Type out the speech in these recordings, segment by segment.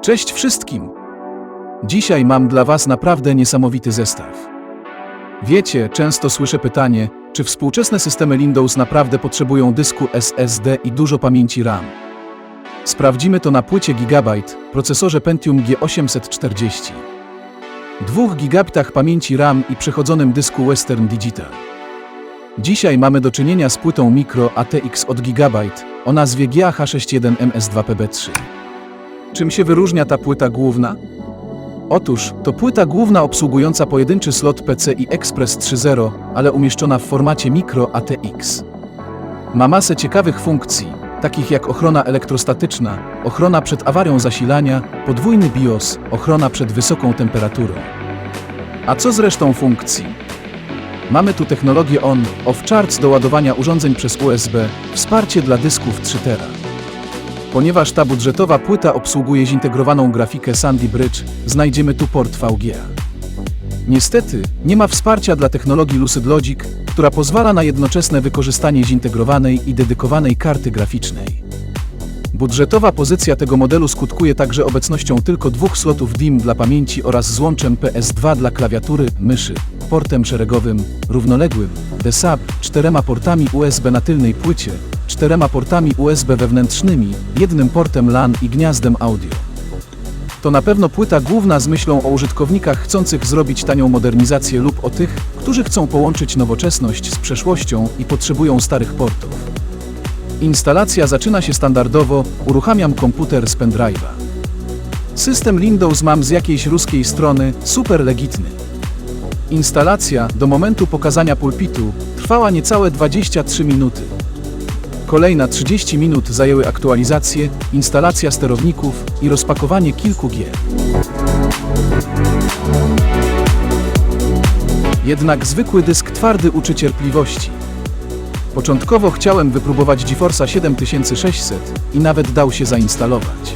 Cześć wszystkim! Dzisiaj mam dla Was naprawdę niesamowity zestaw. Wiecie, często słyszę pytanie, czy współczesne systemy Windows naprawdę potrzebują dysku SSD i dużo pamięci RAM. Sprawdzimy to na płycie Gigabyte, procesorze Pentium G840. 2 GB pamięci RAM i przechodzonym dysku Western Digital. Dzisiaj mamy do czynienia z płytą Micro ATX od Gigabyte o nazwie GAH61MS2PB3. Czym się wyróżnia ta płyta główna? Otóż, to płyta główna obsługująca pojedynczy slot PCI Express 3.0, ale umieszczona w formacie Micro ATX. Ma masę ciekawych funkcji, takich jak ochrona elektrostatyczna, ochrona przed awarią zasilania, podwójny BIOS, ochrona przed wysoką temperaturą. A co z resztą funkcji? Mamy tu technologię On/Off Charge do ładowania urządzeń przez USB, wsparcie dla dysków 3 TB. Ponieważ ta budżetowa płyta obsługuje zintegrowaną grafikę Sandy Bridge, znajdziemy tu port VGA. Niestety, nie ma wsparcia dla technologii Lucid Logic, która pozwala na jednoczesne wykorzystanie zintegrowanej i dedykowanej karty graficznej. Budżetowa pozycja tego modelu skutkuje także obecnością tylko 2 slotów DIMM dla pamięci oraz złączem PS2 dla klawiatury, myszy, portem szeregowym, równoległym, DSAP, 4 portami USB na tylnej płycie, 4 portami USB wewnętrznymi, 1 portem LAN i gniazdem audio. To na pewno płyta główna z myślą o użytkownikach chcących zrobić tanią modernizację lub o tych, którzy chcą połączyć nowoczesność z przeszłością i potrzebują starych portów. Instalacja zaczyna się standardowo, uruchamiam komputer z pendrive'a. System Windows mam z jakiejś ruskiej strony, super legitny. Instalacja, do momentu pokazania pulpitu, trwała niecałe 23 minuty. Kolejna 30 minut zajęły aktualizacje, instalacja sterowników i rozpakowanie kilku gier. Jednak zwykły dysk twardy uczy cierpliwości. Początkowo chciałem wypróbować GeForce'a 7600 i nawet dał się zainstalować.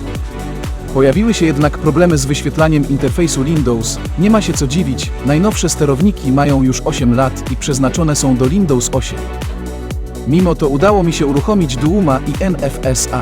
Pojawiły się jednak problemy z wyświetlaniem interfejsu Windows, nie ma się co dziwić, najnowsze sterowniki mają już 8 lat i przeznaczone są do Windows 8. Mimo to udało mi się uruchomić Duuma i NFSA.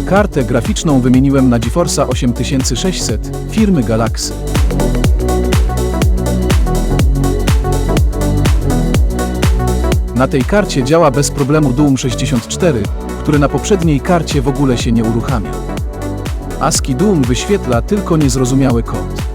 Kartę graficzną wymieniłem na GeForce'a 8600 firmy Galaxy. Na tej karcie działa bez problemu Doom 64, który na poprzedniej karcie w ogóle się nie uruchamiał. ASCII Doom wyświetla tylko niezrozumiały kod.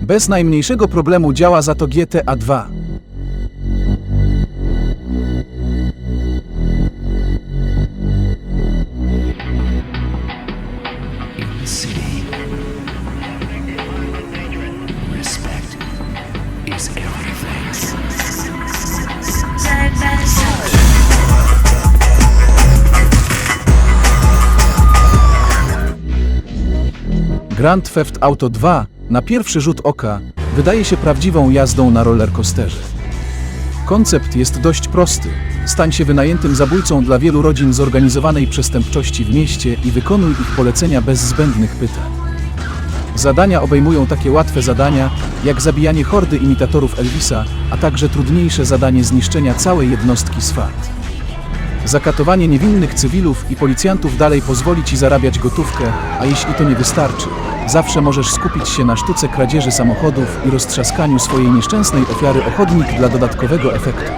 Bez najmniejszego problemu działa za to GTA 2. City. Respect is everything. Grand Theft Auto 2 na pierwszy rzut oka wydaje się prawdziwą jazdą na rollercoasterze. Koncept jest dość prosty. Stań się wynajętym zabójcą dla wielu rodzin zorganizowanej przestępczości w mieście i wykonuj ich polecenia bez zbędnych pytań. Zadania obejmują takie łatwe zadania, jak zabijanie hordy imitatorów Elvisa, a także trudniejsze zadanie zniszczenia całej jednostki SWAT. Zakatowanie niewinnych cywilów i policjantów dalej pozwoli ci zarabiać gotówkę, a jeśli to nie wystarczy, zawsze możesz skupić się na sztuce kradzieży samochodów i roztrzaskaniu swojej nieszczęsnej ofiary o chodnik dla dodatkowego efektu.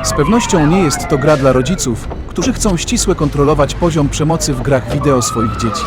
Z pewnością nie jest to gra dla rodziców, którzy chcą ścisłe kontrolować poziom przemocy w grach wideo swoich dzieci.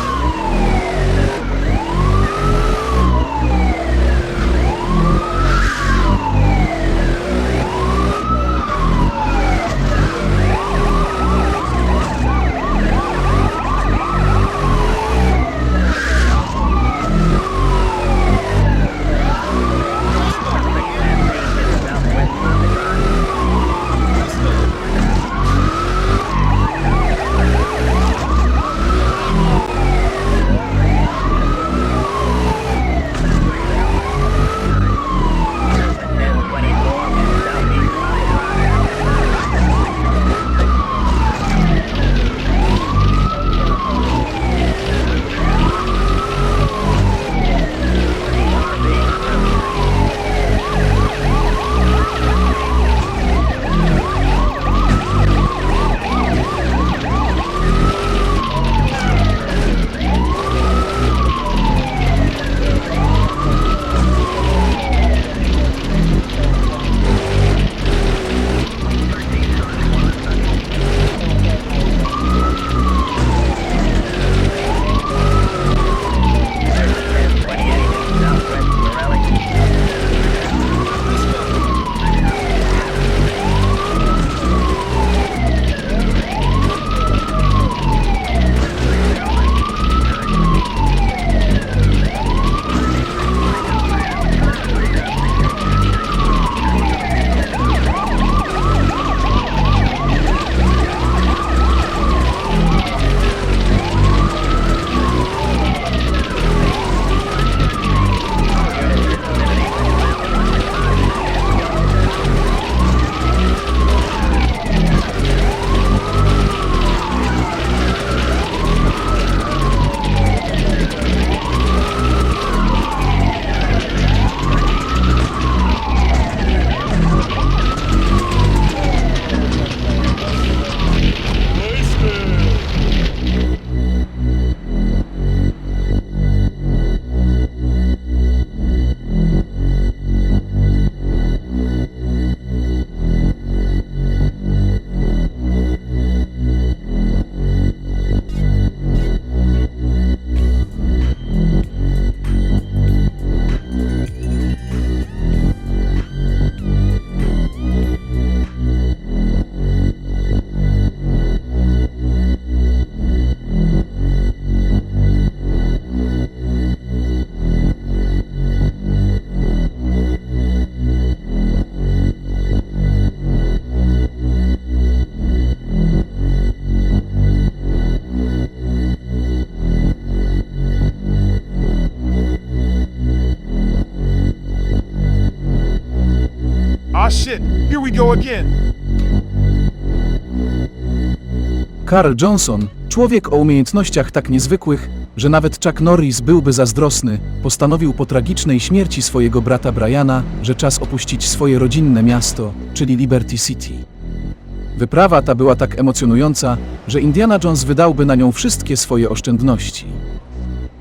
Ah shit, here we go again. Carl Johnson, człowiek o umiejętnościach tak niezwykłych, że nawet Chuck Norris byłby zazdrosny, postanowił po tragicznej śmierci swojego brata Briana, że czas opuścić swoje rodzinne miasto, czyli Liberty City. Wyprawa ta była tak emocjonująca, że Indiana Jones wydałby na nią wszystkie swoje oszczędności.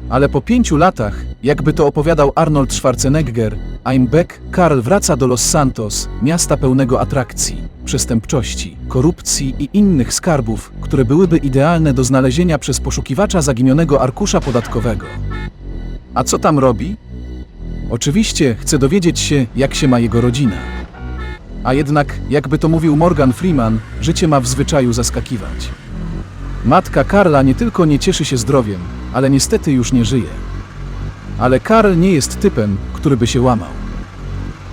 Ale po 5 latach, jakby to opowiadał Arnold Schwarzenegger, I'm back, Carl wraca do Los Santos, miasta pełnego atrakcji, przestępczości, korupcji i innych skarbów, które byłyby idealne do znalezienia przez poszukiwacza zaginionego arkusza podatkowego. A co tam robi? Oczywiście chce dowiedzieć się, jak się ma jego rodzina. A jednak, jakby to mówił Morgan Freeman, życie ma w zwyczaju zaskakiwać. Matka Karla nie tylko nie cieszy się zdrowiem, ale niestety już nie żyje. Ale Karl nie jest typem, który by się łamał.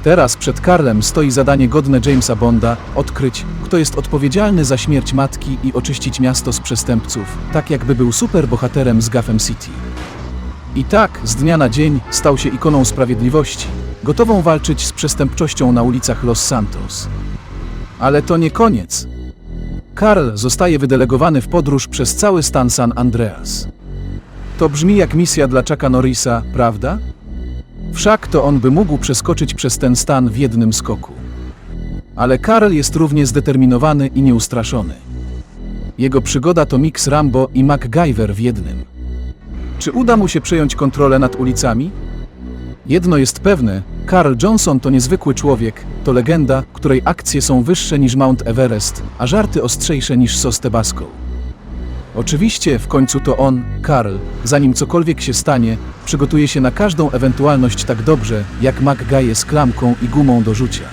Teraz przed Karlem stoi zadanie godne Jamesa Bonda: odkryć, kto jest odpowiedzialny za śmierć matki i oczyścić miasto z przestępców, tak jakby był superbohaterem z Gotham City. I tak, z dnia na dzień, stał się ikoną sprawiedliwości, gotową walczyć z przestępczością na ulicach Los Santos. Ale to nie koniec. Karl zostaje wydelegowany w podróż przez cały stan San Andreas. To brzmi jak misja dla Chucka Norrisa, prawda? Wszak to on by mógł przeskoczyć przez ten stan w jednym skoku. Ale Karl jest równie zdeterminowany i nieustraszony. Jego przygoda to miks Rambo i MacGyver w jednym. Czy uda mu się przejąć kontrolę nad ulicami? Jedno jest pewne, Carl Johnson to niezwykły człowiek, to legenda, której akcje są wyższe niż Mount Everest, a żarty ostrzejsze niż sos Tabasco. Oczywiście w końcu to on, Carl, zanim cokolwiek się stanie, przygotuje się na każdą ewentualność tak dobrze, jak MacGuy z klamką i gumą do rzucia.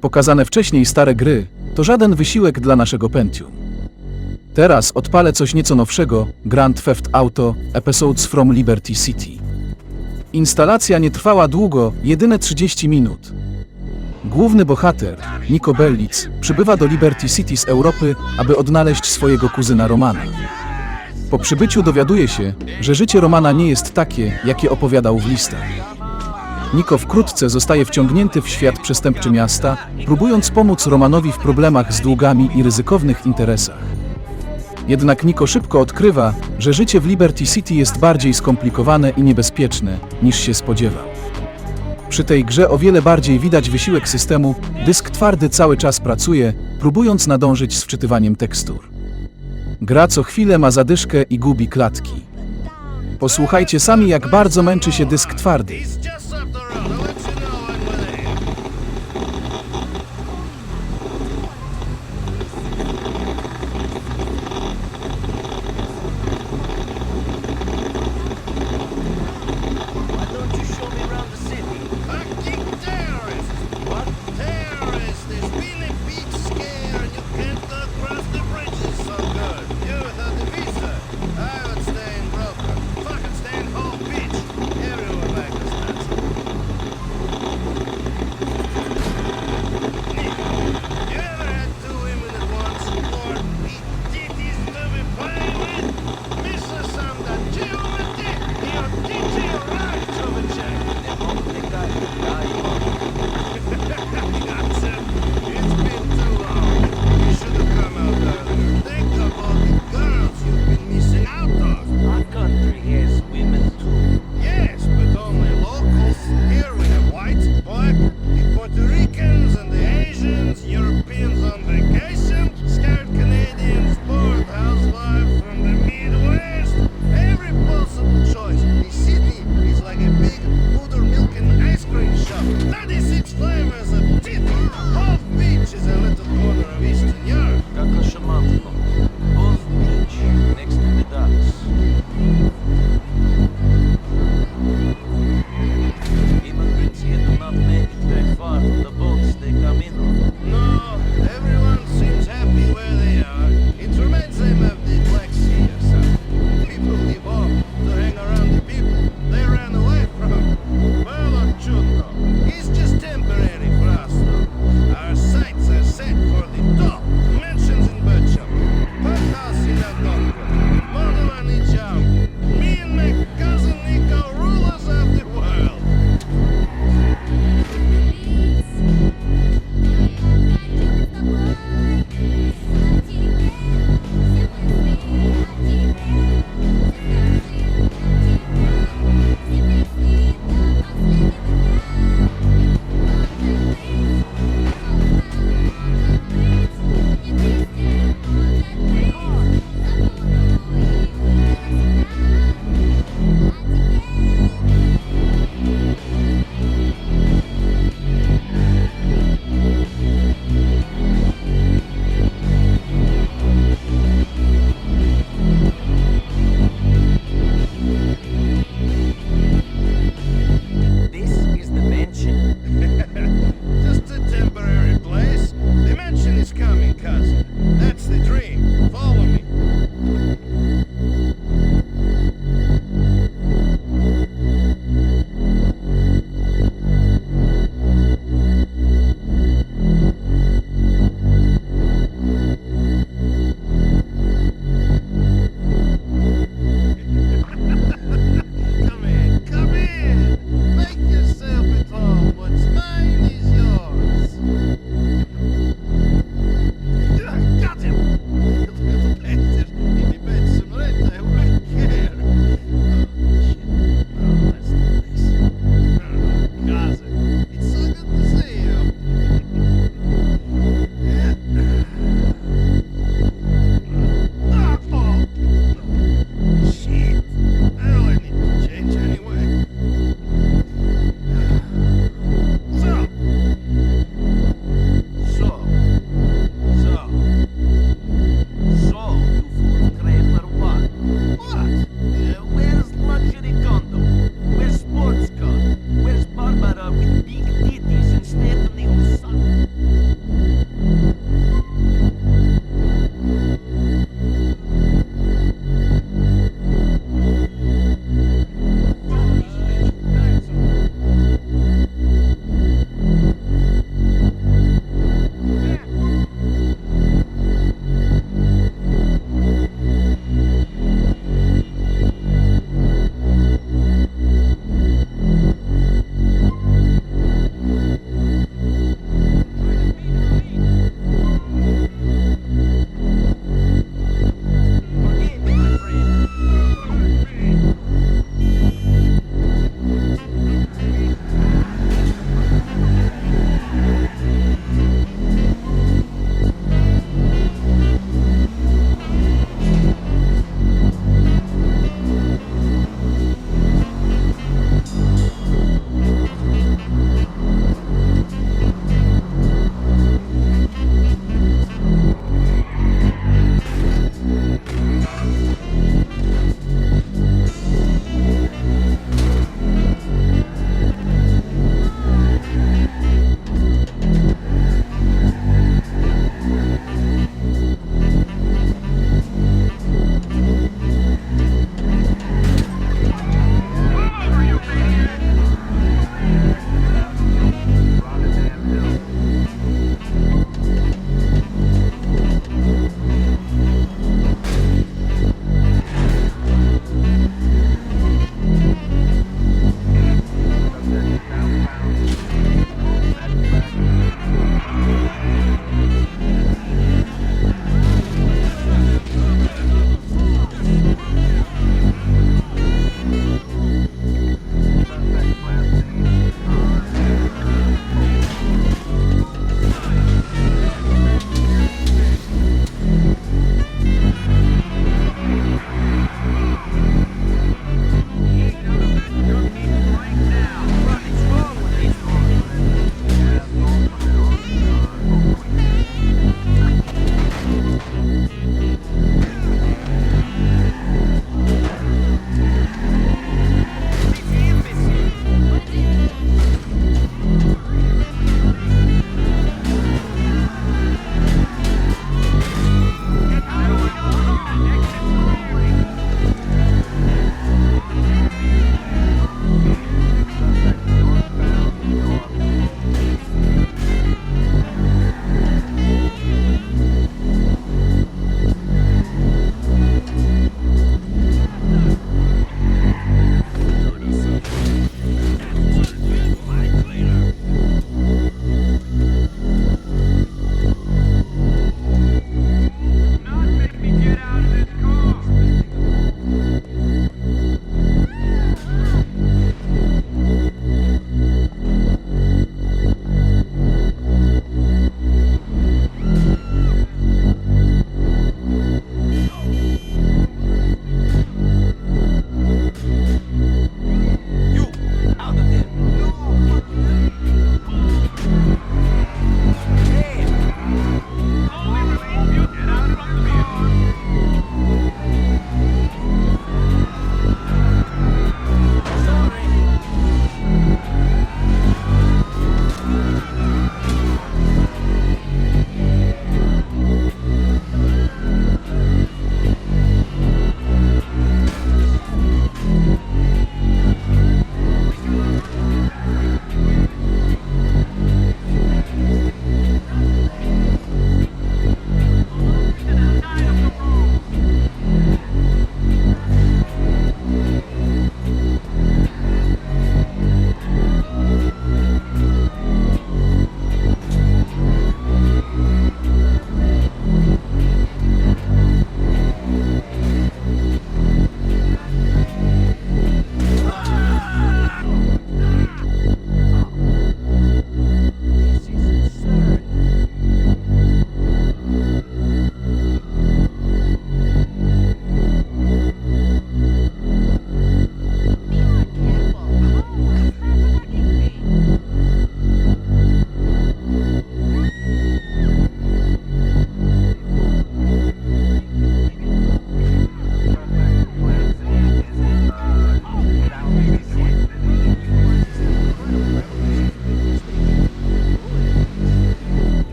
Pokazane wcześniej stare gry to żaden wysiłek dla naszego Pentium. Teraz odpalę coś nieco nowszego: Grand Theft Auto Episodes from Liberty City. Instalacja nie trwała długo, jedyne 30 minut. Główny bohater, Niko Bellic, przybywa do Liberty City z Europy, aby odnaleźć swojego kuzyna Romana. Po przybyciu dowiaduje się, że życie Romana nie jest takie, jakie opowiadał w listach. Niko wkrótce zostaje wciągnięty w świat przestępczy miasta, próbując pomóc Romanowi w problemach z długami i ryzykownych interesach. Jednak Niko szybko odkrywa, że życie w Liberty City jest bardziej skomplikowane i niebezpieczne, niż się spodziewał. Przy tej grze o wiele bardziej widać wysiłek systemu, dysk twardy cały czas pracuje, próbując nadążyć z wczytywaniem tekstur. Gra co chwilę ma zadyszkę i gubi klatki. Posłuchajcie sami, jak bardzo męczy się dysk twardy.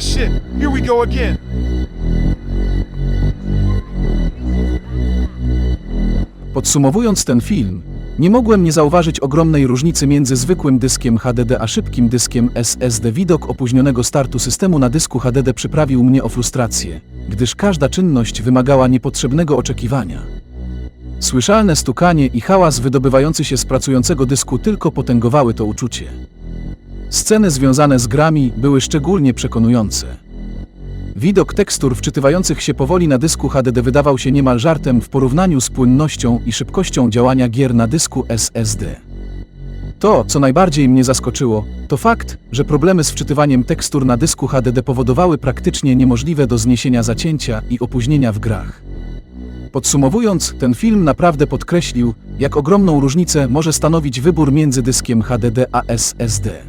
shit, here we go again. Podsumowując ten film, nie mogłem nie zauważyć ogromnej różnicy między zwykłym dyskiem HDD a szybkim dyskiem SSD. Widok opóźnionego startu systemu na dysku HDD przyprawił mnie o frustrację, gdyż każda czynność wymagała niepotrzebnego oczekiwania. Słyszalne stukanie i hałas wydobywający się z pracującego dysku tylko potęgowały to uczucie. Sceny związane z grami były szczególnie przekonujące. Widok tekstur wczytywających się powoli na dysku HDD wydawał się niemal żartem w porównaniu z płynnością i szybkością działania gier na dysku SSD. To, co najbardziej mnie zaskoczyło, to fakt, że problemy z wczytywaniem tekstur na dysku HDD powodowały praktycznie niemożliwe do zniesienia zacięcia i opóźnienia w grach. Podsumowując, ten film naprawdę podkreślił, jak ogromną różnicę może stanowić wybór między dyskiem HDD a SSD.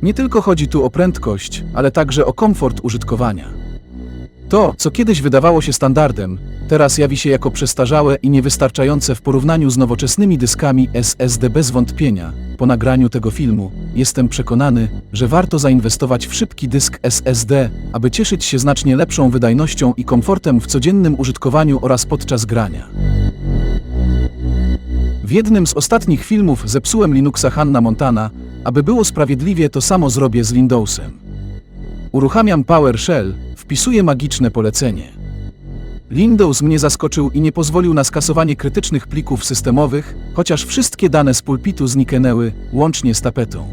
Nie tylko chodzi tu o prędkość, ale także o komfort użytkowania. To, co kiedyś wydawało się standardem, teraz jawi się jako przestarzałe i niewystarczające w porównaniu z nowoczesnymi dyskami SSD. Bez wątpienia, po nagraniu tego filmu, jestem przekonany, że warto zainwestować w szybki dysk SSD, aby cieszyć się znacznie lepszą wydajnością i komfortem w codziennym użytkowaniu oraz podczas grania. W jednym z ostatnich filmów zepsułem Linuxa Hannah Montana, aby było sprawiedliwie, to samo zrobię z Windowsem. Uruchamiam PowerShell, wpisuję magiczne polecenie. Windows mnie zaskoczył i nie pozwolił na skasowanie krytycznych plików systemowych, chociaż wszystkie dane z pulpitu zniknęły, łącznie z tapetą.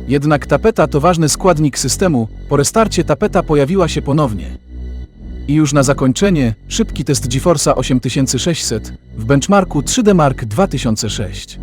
Jednak tapeta to ważny składnik systemu, po restarcie tapeta pojawiła się ponownie. I już na zakończenie, szybki test GeForce'a 8600 w benchmarku 3D Mark 2006.